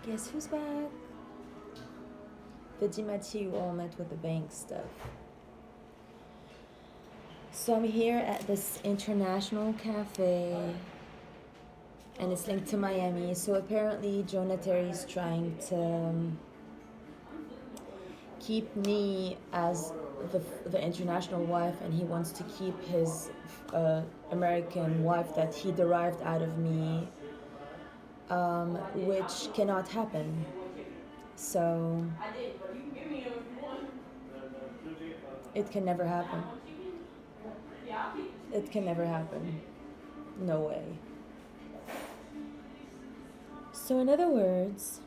Guess who's back? The Dimachi you all met with the bank stuff. So I'm here at this international cafe and it's linked to Miami. So apparently Jonah Terry's trying to keep me as the international wife, and he wants to keep his American wife that he derived out of me, which cannot happen. So it can never happen. It can never happen. No way. So in other words,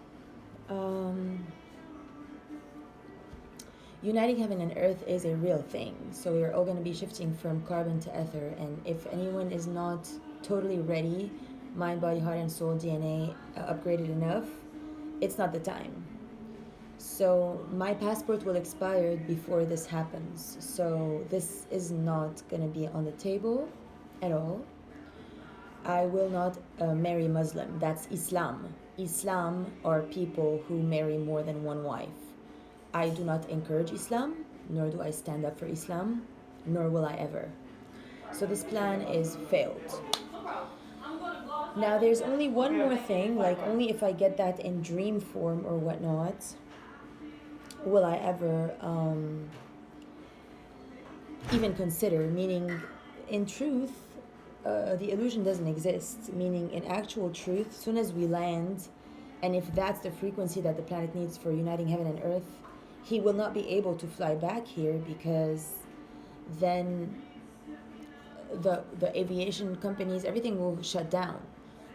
uniting heaven and earth is a real thing. So we're all going to be shifting from carbon to ether. And if anyone is not totally ready, mind, body, heart, and soul, DNA, upgraded enough, it's not the time. So my passport will expire before this happens. So this is not going to be on the table at all. I will not marry Muslim. That's Islam. Islam are people who marry more than one wife. I do not encourage Islam, nor do I stand up for Islam, nor will I ever. So this plan is failed. Now there's only one more thing, like only if I get that in dream form or whatnot, will I ever even consider, meaning in truth, the illusion doesn't exist, meaning in actual truth, as soon as we land, and if that's the frequency that the planet needs for uniting heaven and earth, he will not be able to fly back here, because then the aviation companies, everything will shut down.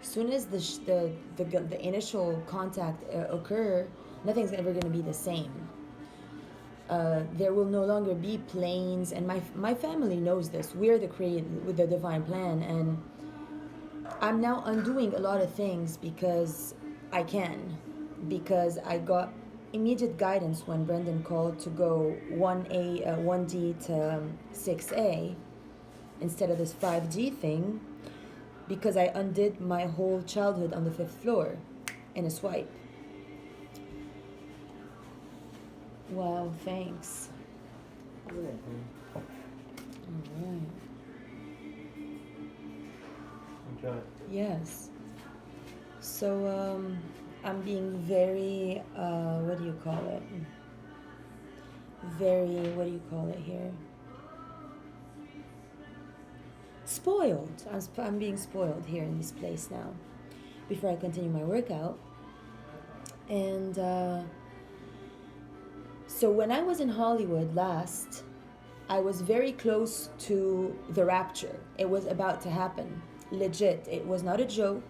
As soon as the initial contact occur, nothing's ever going to be the same. There will no longer be planes, and my family knows this. We're the created with the divine plan, and I'm now undoing a lot of things because I can, because I got immediate guidance when Brendan called to go 1D to 6A instead of this 5D thing, because I undid my whole childhood on the 5th floor in a swipe. Wow, thanks. You're welcome. All right. Okay. Yes. So I'm being very what do you call it? Very, what do you call it here? Spoiled. I'm being spoiled here in this place now. Before I continue my workout, and so when I was in Hollywood last, I was very close to the rapture. It was about to happen. Legit. It was not a joke.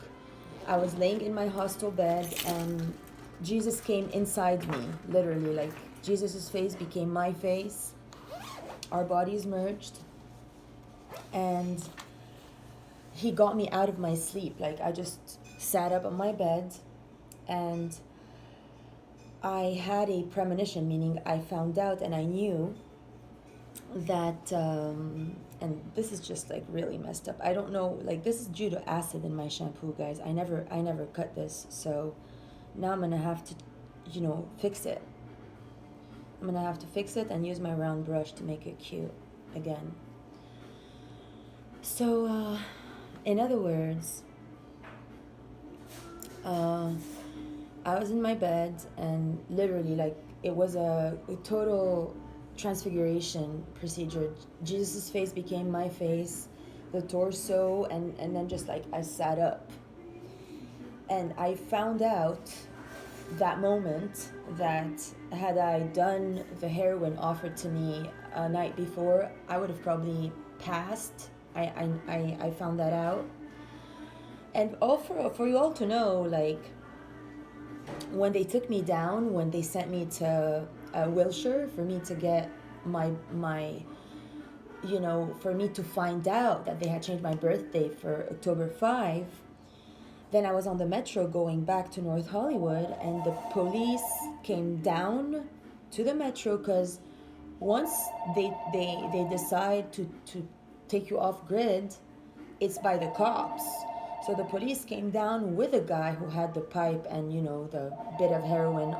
I was laying in my hostel bed and Jesus came inside me, literally. Like Jesus' face became my face. Our bodies merged. And he got me out of my sleep. Like I just sat up on my bed and I had a premonition, meaning I found out and I knew that, and this is just like really messed up. I don't know, like this is due to acid in my shampoo, guys. I never cut this, so now I'm gonna have to, fix it. I'm gonna have to fix it and use my round brush to make it cute again. So, in other words, I was in my bed and literally like it was a total transfiguration procedure. Jesus' face became my face, the torso, and then just like I sat up. And I found out that moment that had I done the heroin offered to me a night before, I would have probably passed. I found that out. And all for you all to know, like when they took me down, when they sent me to Wilshire for me to get my for me to find out that they had changed my birthday for October 5, then I was on the metro going back to North Hollywood, and the police came down to the metro because once they decide to take you off grid, it's by the cops. So the police came down with a guy who had the pipe and, you know, the bit of heroin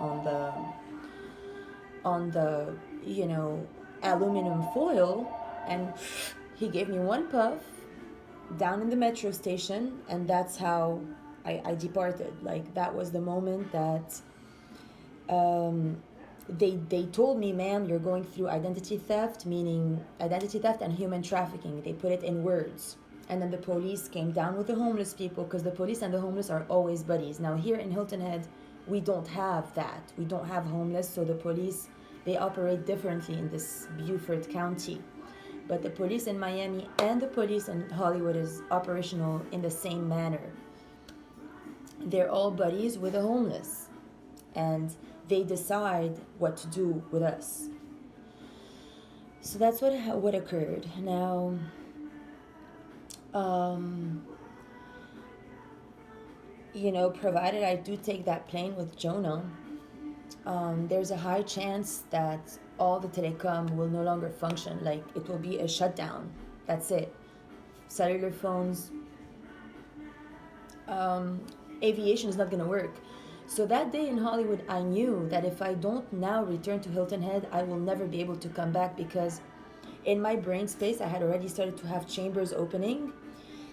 on the, you know, aluminum foil, and he gave me one puff down in the metro station, and that's how I departed. Like, that was the moment that they told me, ma'am, you're going through identity theft, meaning identity theft and human trafficking. They put it in words. And then the police came down with the homeless people, because the police and the homeless are always buddies. Now here in Hilton Head, we don't have that. We don't have homeless, so the police, they operate differently in this Beaufort County. But the police in Miami and the police in Hollywood is operational in the same manner. They're all buddies with the homeless, and they decide what to do with us. So that's what occurred. Now, you know, provided I do take that plane with Jonah, there's a high chance that all the telecom will no longer function. Like, it will be a shutdown. That's it. Cellular phones, aviation is not going to work. So that day in Hollywood, I knew that if I don't now return to Hilton Head, I will never be able to come back, because in my brain space, I had already started to have chambers opening.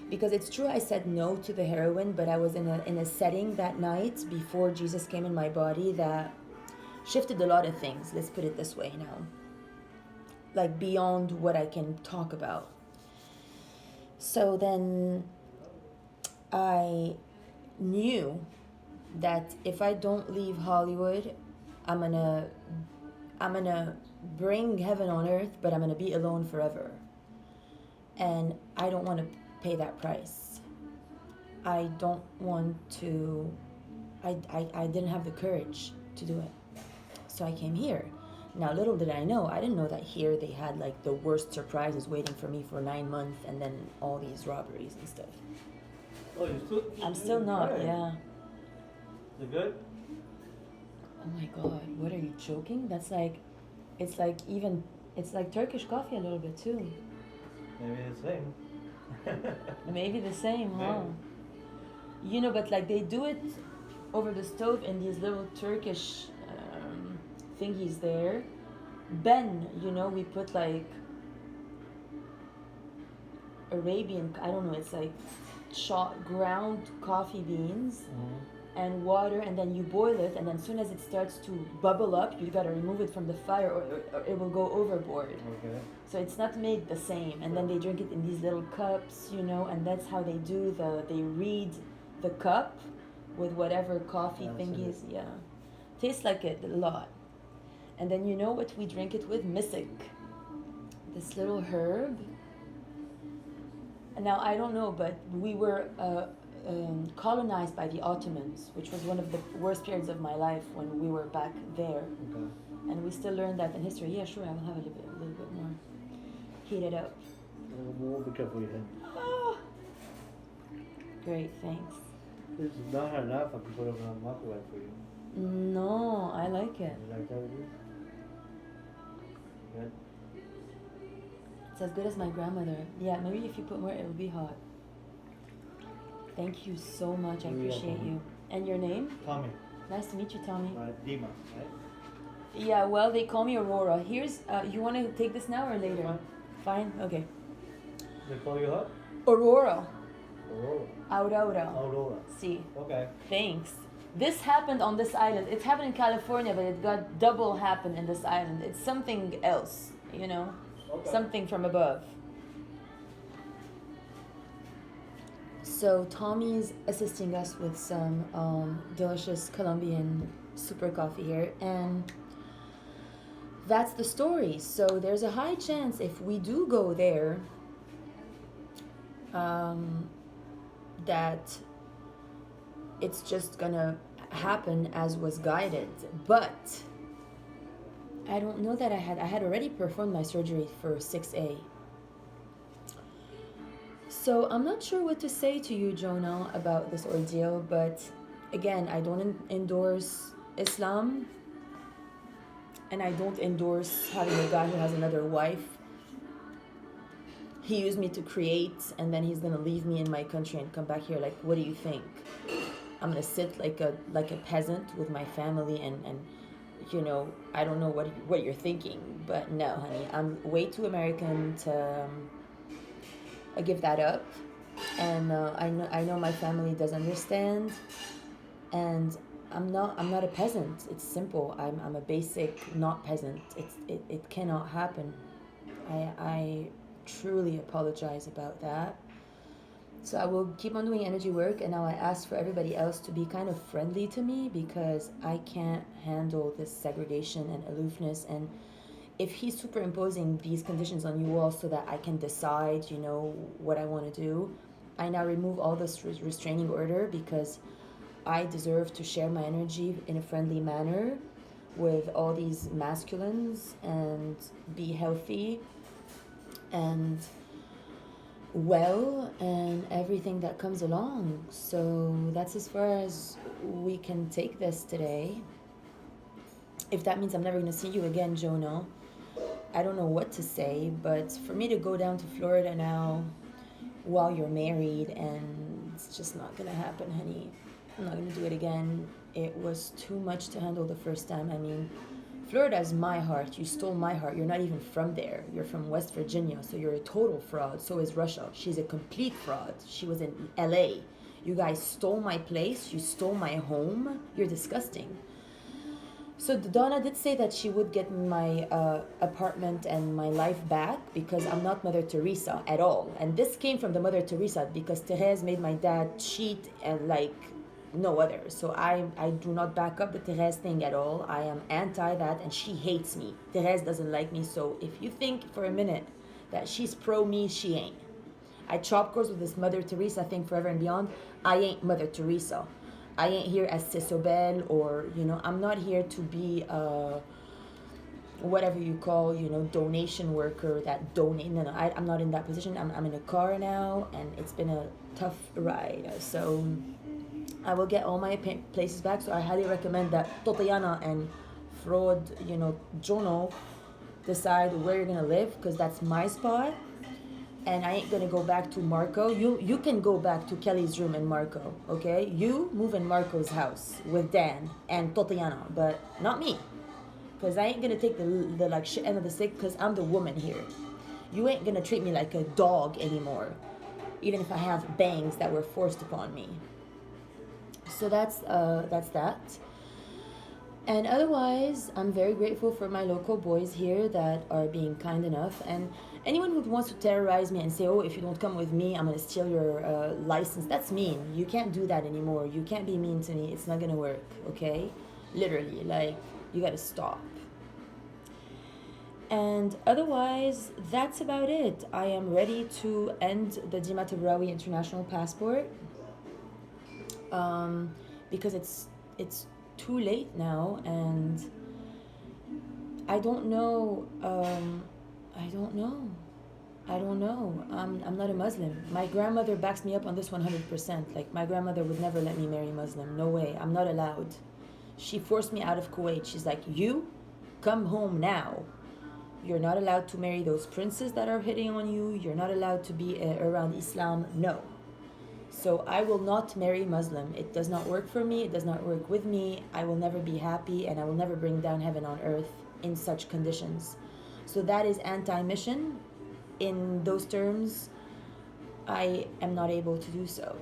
Because it's true, I said no to the heroin, but I was in a setting that night before Jesus came in my body that shifted a lot of things. Let's put it this way now. Like, beyond what I can talk about. So then I knew that if I don't leave Hollywood, I'm gonna bring heaven on earth, but I'm gonna be alone forever. And I don't want to pay that price. I don't want to, I didn't have the courage to do it. So I came here. Now, little did I know, I didn't know that here they had like the worst surprises waiting for me for 9 months, and then all these robberies and stuff. Oh, I'm still not, right. yeah. Is it good? Oh my God, what, are you joking? That's like, it's like Turkish coffee a little bit too. Maybe the same. Maybe the same, huh? Maybe. You know, but like they do it over the stove in these little Turkish thingies there. Ben, you know, we put like Arabian, I don't know, it's like ground coffee beans and water, and then you boil it, and then as soon as it starts to bubble up, you gotta remove it from the fire, or it will go overboard. Okay. So it's not made the same, and then they drink it in these little cups, you know, and that's how they do they read the cup with whatever coffee thingies, yeah. Tastes like it a lot. And then you know what we drink it with? Misik. This little herb. And now I don't know, but we were colonized by the Ottomans, which was one of the worst periods of my life when we were back there. Okay. And we still learned that in history. Yeah, sure, I will have a little bit more. Heat it up. We'll be careful with your head. Oh. Great, thanks. This is not enough. I can put it on the microwave for you. No, I like it. You like that with you? Good. It's as good as my grandmother. Yeah, maybe if you put more, it will be hot. Thank you so much. I appreciate you. And your name? Tommy. Nice to meet you, Tommy. Right, Dima, right? Yeah, well, they call me Aurora. Here's, you want to take this now or later? Fine? Okay. They call you what? Aurora. Aurora. Aurora. Aurora. See. Okay. Thanks. This happened on this island. It happened in California, but it got double happened in this island. It's something else, you know? Okay. Something from above. So Tommy's assisting us with some delicious Colombian super coffee here, and that's the story. So there's a high chance if we do go there, that it's just gonna happen as was guided. But I don't know that I had already performed my surgery for 6A. So I'm not sure what to say to you, Jonah, about this ordeal, but again, I don't endorse Islam, and I don't endorse having a guy who has another wife. he used me to create, and then he's gonna leave me in my country and come back here. Like, what do you think? I'm gonna sit like a peasant with my family and you know, I don't know what you're thinking, but no, honey, I'm way too American to give that up. And I know my family does understand, and I'm not a peasant. It's simple. I'm a basic not peasant. It cannot happen. I truly apologize about that. So I will keep on doing energy work, and now I ask for everybody else to be kind of friendly to me, because I can't handle this segregation and aloofness. And if he's superimposing these conditions on you all so that I can decide, you know, what I want to do, I now remove all this restraining order, because I deserve to share my energy in a friendly manner with all these masculines and be healthy and well and everything that comes along. So that's as far as we can take this today. If that means I'm never going to see you again, Jono, I don't know what to say, but for me to go down to Florida now while you're married, and it's just not going to happen, honey. I'm not going to do it again. It was too much to handle the first time. I mean, Florida is my heart. You stole my heart. You're not even from there. You're from West Virginia, so you're a total fraud. So is Russia. She's a complete fraud. She was in LA. You guys stole my place. You stole my home. You're disgusting. So Donna did say that she would get my apartment and my life back, because I'm not Mother Teresa at all. And this came from the Mother Teresa, because Therese made my dad cheat and like no other. So I do not back up the Therese thing at all. I am anti that, and she hates me. Therese doesn't like me. So if you think for a minute that she's pro me, she ain't. I chop course with this Mother Teresa thing forever and beyond. I ain't Mother Teresa. I ain't here as Cisobel, or, you know, I'm not here to be whatever you call, you know, donation worker that donate. No, I'm not in that position. I'm in a car now, and it's been a tough ride. So I will get all my places back. So I highly recommend that Tatiana and Fraud, you know, Jono, decide where you're gonna live, because that's my spot. And I ain't gonna go back to Marco. You can go back to Kelly's room in Marco, okay? You move in Marco's house with Dan and Tatiana, but not me, because I ain't gonna take the like shit end of the stick, because I'm the woman here. You ain't gonna treat me like a dog anymore, even if I have bangs that were forced upon me. So that's that. And otherwise, I'm very grateful for my local boys here that are being kind enough. And anyone who wants to terrorize me and say, oh, if you don't come with me, I'm going to steal your license, that's mean. You can't do that anymore. You can't be mean to me. It's not going to work, okay? Literally, like, you got to stop. And otherwise, that's about it. I am ready to end the Dima Tabrawi International Passport, because it's too late now, and I don't know. I don't know. I'm not a Muslim. My grandmother backs me up on this 100%. Like, my grandmother would never let me marry Muslim. No way. I'm not allowed. She forced me out of Kuwait. She's like, you come home now. You're not allowed to marry those princes that are hitting on you. You're not allowed to be around Islam. No. So I will not marry Muslim. It does not work for me. It does not work with me. I will never be happy, and I will never bring down heaven on earth in such conditions. So that is anti-mission. In those terms, I am not able to do so.